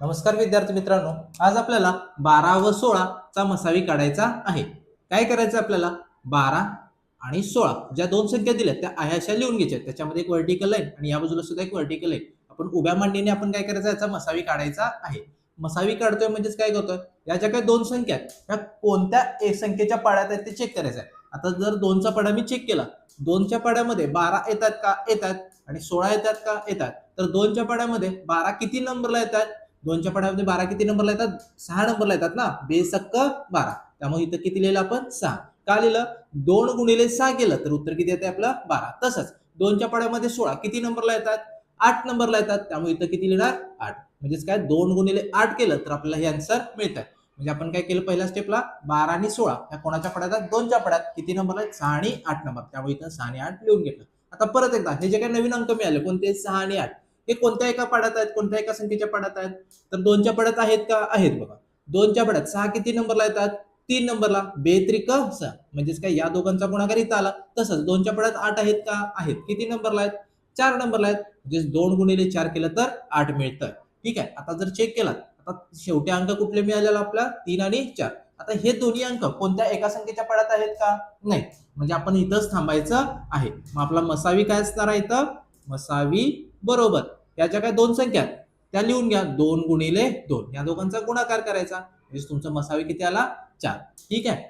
नमस्कार विद्यार्थी मित्रांनो, आज आपल्याला 12 व 16 चा मसावी काढायचा आहे. काय करायचं आपल्याला? 12 आणि 16 ज्या दोन संख्या दिल्यात त्या अशा लिहून घ्यायच्या. त्याच्यामध्ये एक व्हर्टिकल लाईन आणि या बाजूला सुद्धा एक व्हर्टिकल लाईन. आपण उभ्या मांडीने आपण काय करायचं? याचा मसावी काढायचा आहे. मसावी काढतोय म्हणजेच काय करतोय? या ज्या काही दोन संख्या आहेत त्या कोणत्या संख्येच्या पाड्यात आहेत ते चेक करायचं आहे. आता जर 2चा पाडा मी चेक केला, 2च्या पाड्यामध्ये 12 येतात का? येतात. आणि 16 येतात का? येतात. तर 2च्या पाड्यामध्ये 12 किती नंबरला येतात? 2च्या पाड्यामध्ये 12 किती नंबरला येतात? 6 नंबरला येतात ना. बेसक्क 12. त्यामुळे इथं किती लिहिलं आपण? 6. का लिहिलं? 2 गुणिले 6 केलं तर उत्तर किती येते आपलं? 12. तसंच 2च्या पाड्यामध्ये 16 किती नंबरला येतात? 8 नंबरला येतात. त्यामुळे इथं किती लिहिणार? 8. म्हणजेच काय 2 गुणिले 8 केलं तर आपल्याला हे आन्सर मिळतं. म्हणजे आपण काय केलं पहिल्या स्टेपला? 12 आणि 16 ह्या कोणाच्या पड्यात आहेत? 2च्या पड्यात. किती नंबरला आहेत? 6 आणि 8 नंबर. त्यामुळे इथं 6 आणि 8 लिहून घेतलं. आता परत एकदा हे जे काही नवीन अंक मिळाले कोणते? 6 आणि 8. हे कोणत्या एका पाड्यात आहेत? कोणत्या एका संख्येच्या पाड्यात आहेत? तर 2च्या पाड्यात आहेत का? आहेत बघा. 2च्या पाड्यात 6 किती नंबरला येतात? 3 नंबरला. बेत्रिक 6. म्हणजेच काय या दोघांचा गुणाकार इथं आला. तसंच 2च्या पाड्यात 8 आहेत का? आहेत. किती नंबरला आहेत? 4 नंबरला आहेत. म्हणजेच 2 गुणिले 4 केलं तर 8 मिळतं. ठीक आहे. आता जर चेक केला, आता शेवटी अंक कुठले मिळालेला आपला? 3 आणि 4. आता हे दोन्ही अंक कोणत्या एका संख्येच्या पाड्यात आहेत का? नाही. म्हणजे आपण इथंच थांबायचं आहे. मग आपला मसावी काय असणार आहे इथं? मसावी बरोबर या ज्या काही दोन संख्या आहेत त्या लिहून घ्या. 2 गुणिले 2 या दोघांचा गुणाकार करायचा. म्हणजे तुमचा मसावी किती आला? 4. ठीक आहे.